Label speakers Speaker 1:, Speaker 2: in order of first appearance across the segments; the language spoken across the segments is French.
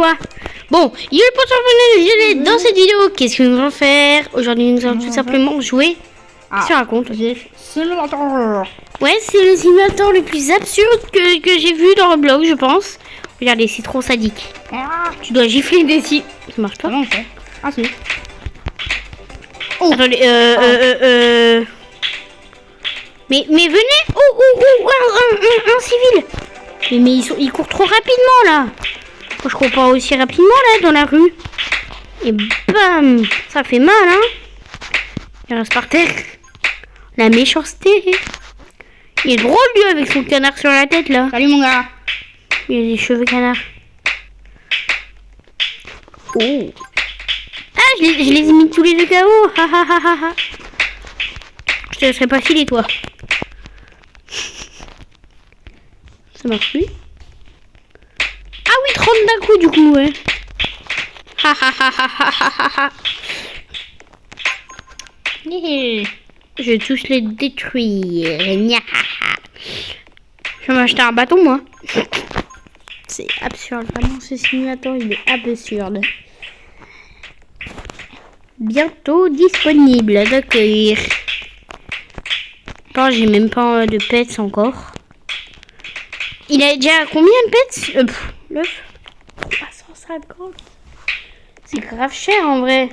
Speaker 1: Quoi? Bon, yo le pote, dans cette vidéo, qu'est-ce que nous allons faire? Aujourd'hui, nous allons tout simplement jouer. Qu'est-ce que tu racontes?
Speaker 2: Simulator.
Speaker 1: Ouais, c'est le simulateur le plus absurde que j'ai vu dans Roblox, je pense. Regardez, c'est trop sadique. Tu dois gifler des si. Ça marche pas?
Speaker 2: Comment on fait? Ah si.
Speaker 1: Oh. Attendez, Mais venez! Un civil! Mais ils courent trop rapidement là! Moi, je cours pas aussi rapidement là dans la rue. Et bam! Ça fait mal, hein? Il reste par terre. La méchanceté. Il est drôle lui avec son canard sur la tête là.
Speaker 2: Salut mon gars.
Speaker 1: Il a des cheveux canards. Oh! Ah, je les ai mis tous les deux KO. Je te laisserai pas filer toi. Ça marche plus. Ah oui, 30 d'un coup du coup, ouais. Je vais tous les détruire. Je vais m'acheter un bâton, moi. C'est absurde, vraiment, ce simulateur, il est absurde. Bientôt disponible, d'accord. Attends, j'ai même pas de pets encore. Il a déjà combien de pets? 9. 350. C'est grave cher en vrai.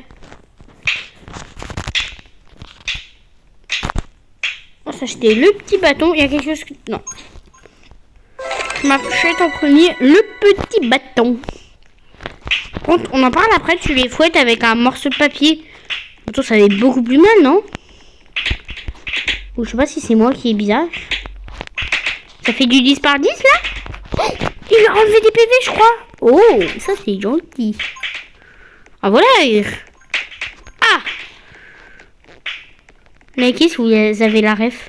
Speaker 1: On va s'acheter le petit bâton. Il y a quelque chose que... Non. Je m'achète en premier le petit bâton. Par contre, on en parle après. Tu les fouettes avec un morceau de papier. Pourtant, ça va être beaucoup plus mal, non? Ou je sais pas si c'est moi qui est bizarre. Ça fait du 10 par 10 là? Oh, il a enlevé des PV je crois. Oh, ça c'est gentil. Ah voilà. Ah, mais qu'est-ce que vous avez la ref?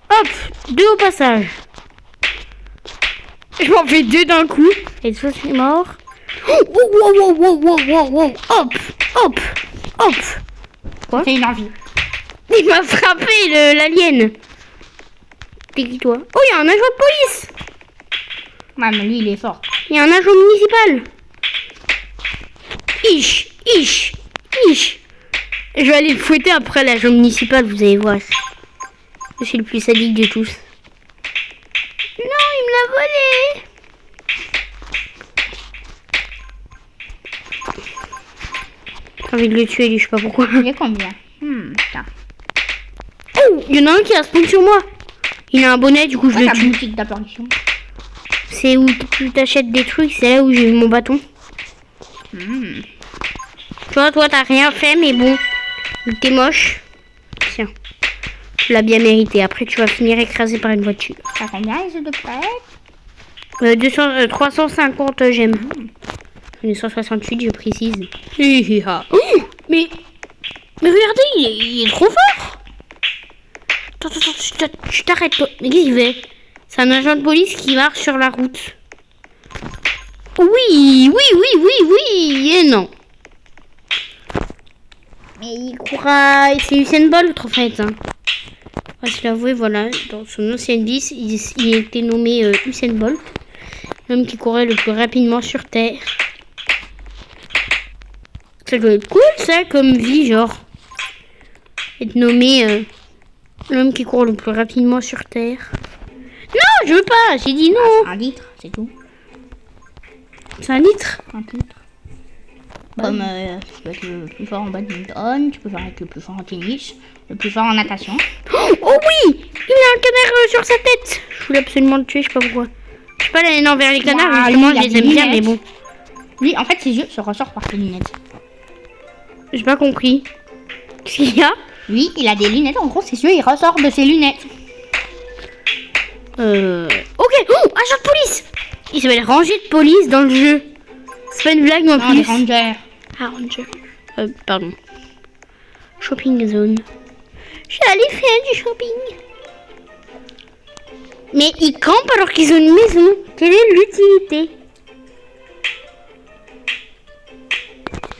Speaker 1: Hop, 2 au passage. Je m'en fais 2 d'un coup. Et ça c'est mort. Wow. Hop.
Speaker 2: Quoi? C'est une envie.
Speaker 1: Il m'a frappé l'alien. T'es qui toi? Oh, il y a un agent de police.
Speaker 2: Ouais, mais lui il est fort.
Speaker 1: Il y a un agent municipal. Ich. Je vais aller le fouetter après l'agent municipal, vous allez voir. Je suis le plus sadique de tous. Non, il me l'a volé. J'ai envie de le tuer, lui, je sais pas pourquoi.
Speaker 2: Il est combien? Putain.
Speaker 1: Oh, il y en a un qui a spawn sur moi. Il a un bonnet, du coup je le tue.
Speaker 2: Boutique d'apparition.
Speaker 1: C'est où tu t'achètes des trucs, c'est là où j'ai eu mon bâton. Toi t'as rien fait, mais bon, t'es moche. Tiens, tu l'as bien mérité. Après tu vas finir écrasé par une voiture.
Speaker 2: Ça combien les œufs de prêt?
Speaker 1: 350 gemmes. J'en ai 168, je précise. Oh, mais regardez, il est trop fort. Attends, tu t'arrêtes toi. Mais qu'est-ce qu'il fait? C'est un agent de police qui marche sur la route. Oui, et non. Mais il court à... C'est Usain Bolt en fait. Hein. On va se l'avouer, voilà. Dans son ancienne vie, il était nommé Usain Bolt. L'homme qui courait le plus rapidement sur Terre. Ça doit être cool ça comme vie, genre. Être nommé l'homme qui court le plus rapidement sur Terre. Non, je veux pas, j'ai dit non.
Speaker 2: 1 litre, c'est tout.
Speaker 1: C'est 1 litre.
Speaker 2: 1 litre. Comme tu peux être le plus fort en badminton, tu peux faire être le plus fort en tennis, le plus fort en natation.
Speaker 1: Oh oui, il a un canard sur sa tête. Je voulais absolument le tuer, je sais pas pourquoi. Je sais pas aller envers les canards, justement, je les aime bien, mais bon.
Speaker 2: Lui, en fait, ses yeux se ressortent par ses lunettes.
Speaker 1: J'ai pas compris. Qu'est-ce qu'il y a?
Speaker 2: Lui, il a des lunettes, en gros, ses yeux, ils ressortent de ses lunettes.
Speaker 1: Ok. Oh, agent de police. Il s'appelle ranger de police dans le jeu. C'est pas une blague non plus.
Speaker 2: Les rangers.
Speaker 1: Ah, ranger. Pardon. Shopping zone. Je suis allée faire du shopping. Mais ils campent alors qu'ils ont une maison. Quelle est l'utilité?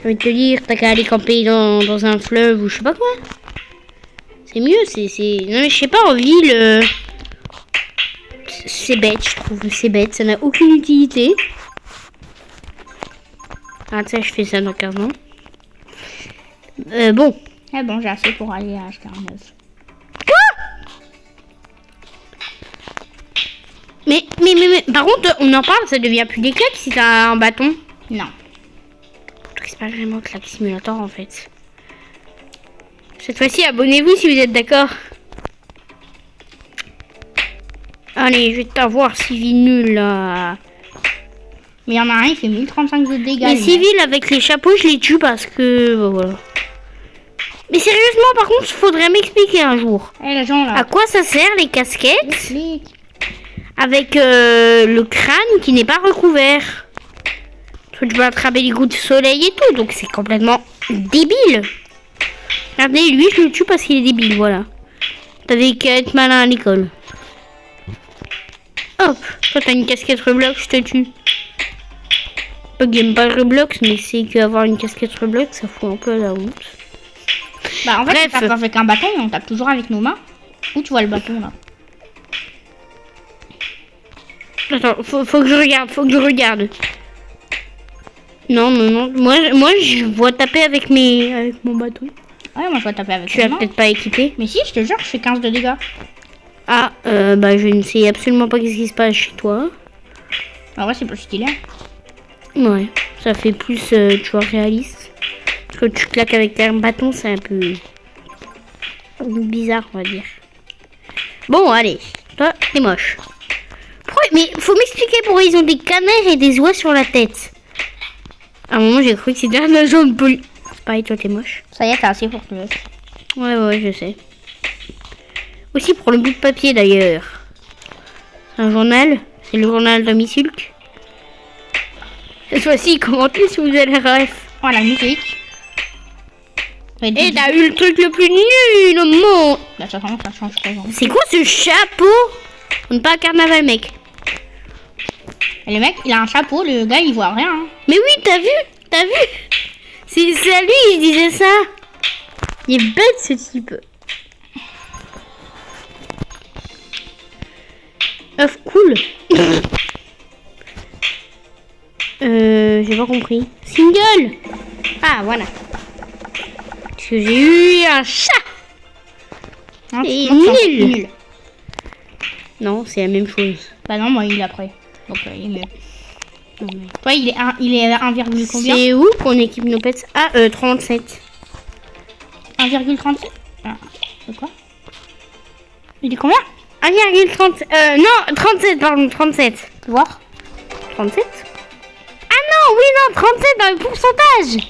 Speaker 1: Je vais te dire, t'as qu'à aller camper dans un fleuve ou je sais pas quoi. C'est mieux, c'est... Non mais je sais pas, en ville... c'est bête, je trouve. C'est bête, ça n'a aucune utilité. Ah, tu sais, je fais ça dans 15 ans. Bon.
Speaker 2: Eh bon, j'ai assez pour aller acheter un œuf.
Speaker 1: Mais, par contre, on en parle, ça devient plus des claques si t'as un bâton.
Speaker 2: Non.
Speaker 1: C'est pas vraiment claque simulator en fait. Cette fois-ci, abonnez-vous si vous êtes d'accord. Allez, je vais t'avoir, civil nul là.
Speaker 2: Mais il y en a un, il fait 1035 de dégâts.
Speaker 1: Les civils avec les chapeaux, je les tue parce que. Bah, voilà. Mais sérieusement, par contre, il faudrait m'expliquer un jour.
Speaker 2: Eh les gens là.
Speaker 1: À quoi ça sert les casquettes
Speaker 2: Explique.
Speaker 1: avec le crâne qui n'est pas recouvert? Tu peux attraper les coups de soleil et tout, donc c'est complètement débile. Regardez, lui, je le tue parce qu'il est débile, voilà. T'avais qu'à être malin à l'école. Hop, toi t'as une casquette Roblox, je te tue. Pas que j'aime pas Roblox, mais c'est qu'avoir une casquette Roblox, ça fout un peu la honte.
Speaker 2: Bah en fait,
Speaker 1: Bref.
Speaker 2: on tape avec un bâton, on tape toujours avec nos mains. Où tu vois le bâton là?
Speaker 1: Attends, faut que je regarde, Non, moi je vois taper avec mon bâton.
Speaker 2: Ouais, moi je vais taper avec
Speaker 1: Tu
Speaker 2: mes
Speaker 1: l'as
Speaker 2: mains.
Speaker 1: peut-être pas équipé.
Speaker 2: Mais si, je te jure, je fais 15 de dégâts.
Speaker 1: Ah, bah je ne sais absolument pas qu'est-ce qui se passe chez toi.
Speaker 2: En vrai, c'est plus stylé.
Speaker 1: Ouais, ça fait plus, tu vois, réaliste. Parce que tu claques avec un bâton, c'est un peu bizarre, on va dire. Bon, allez, toi, t'es moche. Mais faut m'expliquer pourquoi ils ont des canards et des oies sur la tête. À un moment, j'ai cru que c'était un agent de police. C'est pareil, toi, t'es moche.
Speaker 2: Ça y est, t'as assez pour le.
Speaker 1: Ouais, je sais. Aussi pour le bout de papier, d'ailleurs. C'est un journal. C'est le journal de Missulk. Cette fois-ci, commentez si vous avez la ref.
Speaker 2: Oh, la musique.
Speaker 1: Et t'as eu le truc le plus nul au monde.
Speaker 2: Là, ça change pas.
Speaker 1: C'est quoi ce chapeau? On n'est pas à carnaval, mec.
Speaker 2: Et le mec, il a un chapeau, le gars, il voit rien. Hein.
Speaker 1: Mais oui, t'as vu? C'est à lui, il disait ça. Il est bête, ce type. Œuf cool. J'ai pas compris. Single. Ah, voilà. Parce que j'ai eu un chat.
Speaker 2: Hein,
Speaker 1: Et
Speaker 2: non, c'est
Speaker 1: nul.
Speaker 2: nul.
Speaker 1: Non, c'est la même chose.
Speaker 2: Bah non, moi, il est après. Donc, il est mieux.
Speaker 1: Non, mais...
Speaker 2: Toi, il est 1, combien?
Speaker 1: C'est où qu'on équipe nos pets? Ah, 37.
Speaker 2: 1,37. Ah, c'est quoi? Il est combien?
Speaker 1: 1,30. Non, 37, pardon, 37.
Speaker 2: Tu vois?
Speaker 1: 37? Ah non, oui, non, 37 dans le pourcentage.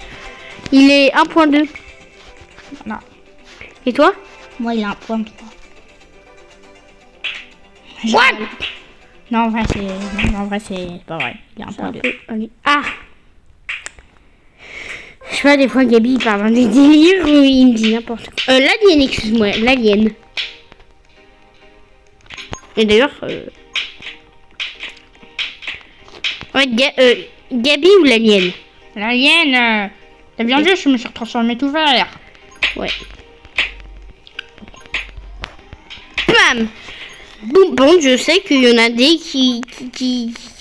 Speaker 1: Il est 1.2.
Speaker 2: Non.
Speaker 1: Et toi?
Speaker 2: Moi, il a 1,3.
Speaker 1: What?
Speaker 2: Non, en vrai, c'est pas vrai. Il a 1,2.
Speaker 1: Ah! Je sais pas, des fois, Gabi, il parle dans des délires ou il me dit n'importe quoi. L'alien, excuse-moi, l'alien. Et d'ailleurs, ouais, Gabi ou l'alien?
Speaker 2: L'alien, t'as bien vu, je me suis transformé tout vert.
Speaker 1: Ouais. Bam! Bon, je sais qu'il y en a des qui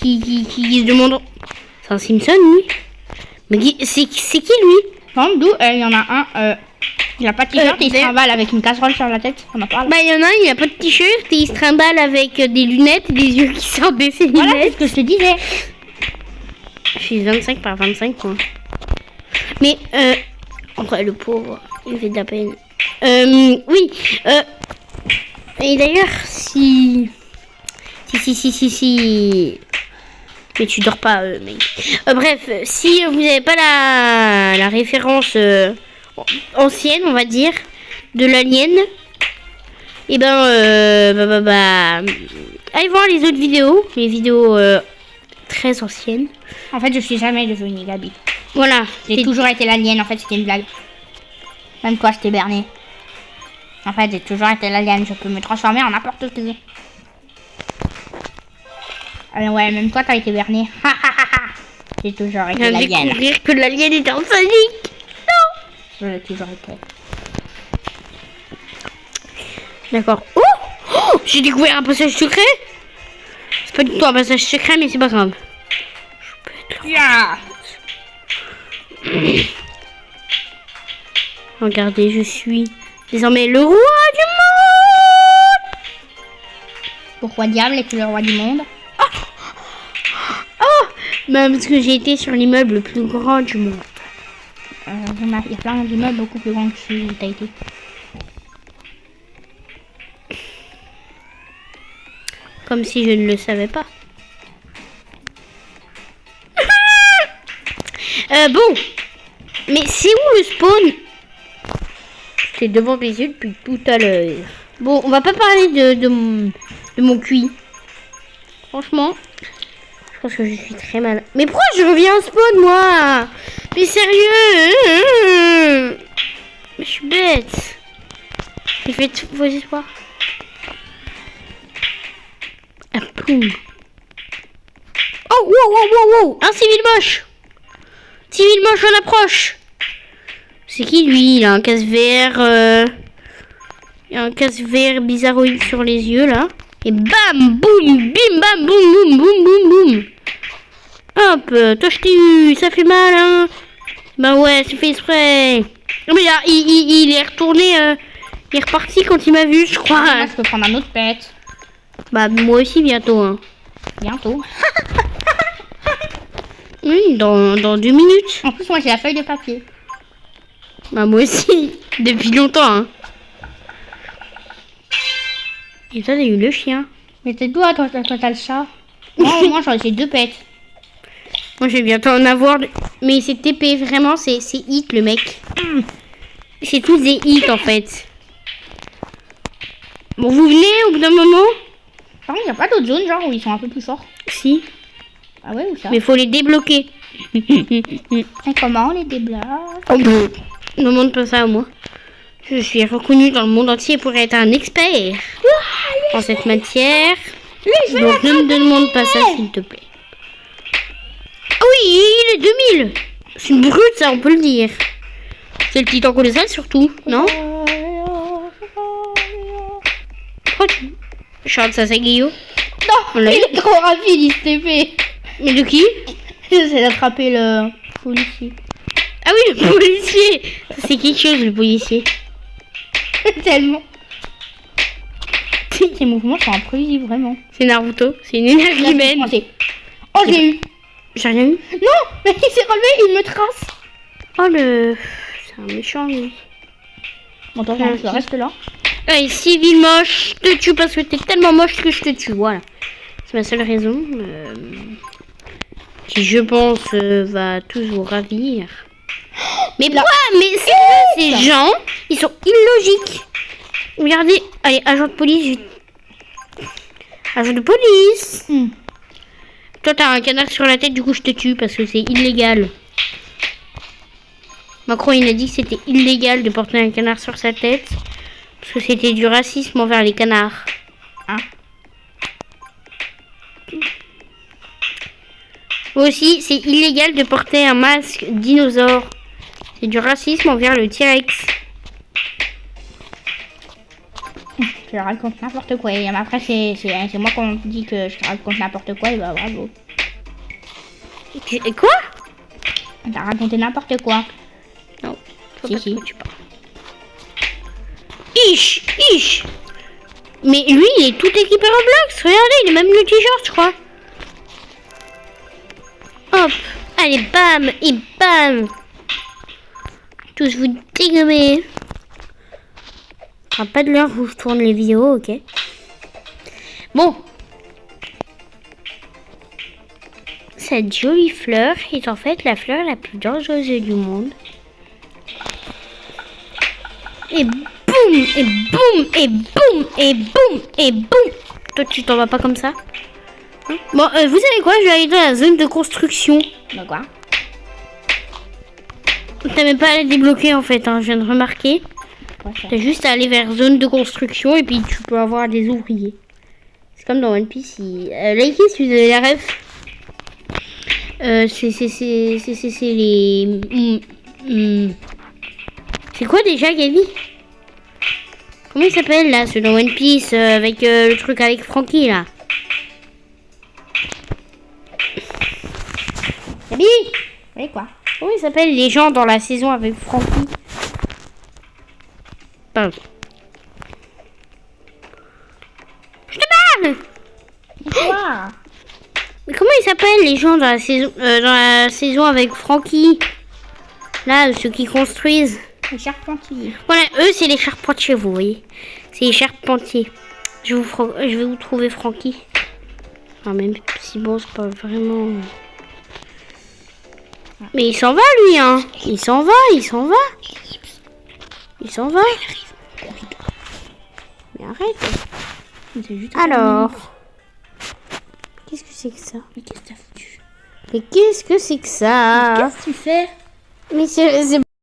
Speaker 1: se demandent. C'est un Simpson, lui? Mais c'est qui, lui?
Speaker 2: Par exemple, d'où il y en a un, il a pas de t-shirt et il se trimballe avec une casserole sur la tête. On en parle.
Speaker 1: Bah, il y en a un, il a pas de t-shirt et il se trimballe avec des lunettes et des yeux qui sortent de ses
Speaker 2: Voilà, c'est
Speaker 1: lunettes.
Speaker 2: ce que je te disais.
Speaker 1: Je suis 25 par 25 points. Mais, enfin, le pauvre, il fait de la peine. Oui, et d'ailleurs, si. Mais tu dors pas, mec. Bref, si vous n'avez pas la référence ancienne, on va dire, de l'alien, et ben, allez voir les autres vidéos, les vidéos très anciennes.
Speaker 2: En fait, je suis jamais devenue Gabi.
Speaker 1: Voilà.
Speaker 2: J'ai toujours été l'alien, en fait, c'était une blague. Même toi, je t'ai berné. En fait, j'ai toujours été l'alien, je peux me transformer en n'importe qui. Alors ouais, même toi, t'as été berné. J'ai toujours
Speaker 1: Je
Speaker 2: été
Speaker 1: viens de
Speaker 2: l'alien.
Speaker 1: découvrir que l'alien était en panique.
Speaker 2: Je l'ai toujours été.
Speaker 1: D'accord. Oh, j'ai découvert un passage secret. pas du tout un passage secret, mais c'est pas grave.
Speaker 2: Yeah.
Speaker 1: Regardez, je suis désormais le roi du monde.
Speaker 2: Pourquoi diable es-tu le roi du monde?
Speaker 1: Oh, bah parce que j'ai été sur l'immeuble le plus grand du monde.
Speaker 2: Il y a plein d'immeubles beaucoup plus grands que celui où t'as été.
Speaker 1: Comme si je ne le savais pas. Bon. Mais c'est où le spawn? C'est devant mes yeux depuis tout à l'heure. Bon, on va pas parler de mon QI. Franchement, je pense que je suis très mal. Mais pourquoi je reviens au spawn, moi? Mais sérieux? Mais je suis bête. J'ai fait tous vos espoirs. Ah, boum. Oh, wow, wow, wow, wow. Un civil moche. Civil moche, on approche. C'est qui lui? Il a un casque vert. Il a un casque vert bizarroïde sur les yeux là. Et bam, boum, bim, bam, boum, boum, boum, boum, boum. Hop, toi je t'ai eu, ça fait mal hein. Bah ouais, c'est fait exprès. Mais là, il est retourné, il est reparti quand il m'a vu, je crois.
Speaker 2: Moi, je peux prendre un autre pet.
Speaker 1: Bah moi aussi bientôt. Hein.
Speaker 2: Bientôt.
Speaker 1: Oui, dans 2 minutes.
Speaker 2: En plus, moi, j'ai la feuille de papier.
Speaker 1: Bah moi aussi, depuis longtemps. Hein. Et toi, t'as eu le chien.
Speaker 2: Mais t'es toi, toi, t'as le chat. Moi, au moins, j'en ai fait 2 pets.
Speaker 1: Moi, je vais bientôt en avoir. Mais c'est TP, vraiment, c'est hit le mec. C'est tous des hits en fait. Bon, vous venez au bout d'un moment?
Speaker 2: Par contre, il n'y a pas d'autres zones, genre, où ils sont un peu plus forts.
Speaker 1: Si.
Speaker 2: Ah ouais, où ça?
Speaker 1: Mais faut les débloquer.
Speaker 2: Et comment on les débloque?
Speaker 1: Oh, bon. Ne demande pas ça à moi. Je suis reconnue dans le monde entier pour être un expert en cette matière. Donc ne me demande pas ça s'il te plaît. Ah oui, il est 2000. C'est une brute ça, on peut le dire. C'est le titan colossal surtout, non? Pourquoi tu chantes ça, c'est Guillaume?
Speaker 2: Non, il est trop rapide, il se TP.
Speaker 1: Mais de qui?
Speaker 2: J'essaie d'attraper le policier.
Speaker 1: Ah oui, le policier. C'est quelque chose le policier.
Speaker 2: Tellement. Ces mouvements sont imprévisibles, vraiment.
Speaker 1: C'est Naruto, c'est une énergie humaine.
Speaker 2: Oh, j'ai eu.
Speaker 1: J'ai rien eu.
Speaker 2: Non, mais il s'est relevé, il me trace.
Speaker 1: Oh le... C'est un méchant lui.
Speaker 2: Bon, attends, je reste là.
Speaker 1: Allez, civil moche, je te tue parce que t'es tellement moche que je te tue, voilà. C'est ma seule raison. Qui je pense va tous vous ravir. Mais pourquoi? Mais ces gens, ils sont illogiques. Regardez, allez, agent de police. Agent de police. Toi, t'as un canard sur la tête, du coup, je te tue parce que c'est illégal. Macron, il a dit que c'était illégal de porter un canard sur sa tête parce que c'était du racisme envers les canards.
Speaker 2: Hein?
Speaker 1: Aussi, c'est illégal de porter un masque dinosaure. C'est du racisme envers le T-Rex.
Speaker 2: Je raconte n'importe quoi. Et après, c'est moi qu'on dit que je raconte n'importe quoi. Et bah bravo.
Speaker 1: Et quoi?
Speaker 2: T'as raconté n'importe quoi.
Speaker 1: Non.
Speaker 2: Si.
Speaker 1: Tu parles. Ish. Mais lui, il est tout équipé en Roblox. Regardez, il a même le t-shirt, je crois. Hop. Allez, bam. Et bam. Tous vous dégommer. Pas de l'heure où je tourne les vidéos, ok. Bon. Cette jolie fleur est en fait la fleur la plus dangereuse du monde. Et boum, et boum, et boum, et boum, et boum. Toi, tu t'en vas pas comme ça, hein? Bon, vous savez quoi? Je vais aller dans la zone de construction.
Speaker 2: De quoi?
Speaker 1: T'as même pas à la débloquer en fait, hein, je viens de remarquer. T'as juste à aller vers zone de construction et puis tu peux avoir des ouvriers. C'est comme dans One Piece. Likez si vous avez la ref. C'est les... C'est quoi déjà, Gaby? Comment il s'appelle là, ce dans One Piece avec le truc avec Frankie là? Gabi,
Speaker 2: Oui, quoi?
Speaker 1: comment ils s'appellent les gens dans la saison avec Francky? Pardon. Je te parle!
Speaker 2: Quoi?
Speaker 1: Mais comment ils s'appellent les gens dans la saison avec Francky? Là, ceux qui construisent.
Speaker 2: Les charpentiers.
Speaker 1: Voilà, eux, c'est les charpentiers, vous voyez. C'est les charpentiers. Je vais vous trouver Francky. Enfin, même si bon, c'est pas vraiment... Mais il s'en va, lui, hein. Il s'en va. Il s'en va. Mais arrête.
Speaker 2: C'est juste
Speaker 1: Alors... Qu'est-ce que c'est que ça?
Speaker 2: Mais qu'est-ce que t'as foutu?
Speaker 1: Mais qu'est-ce que c'est que ça?
Speaker 2: Qu'est-ce que tu fais?
Speaker 1: Mais c'est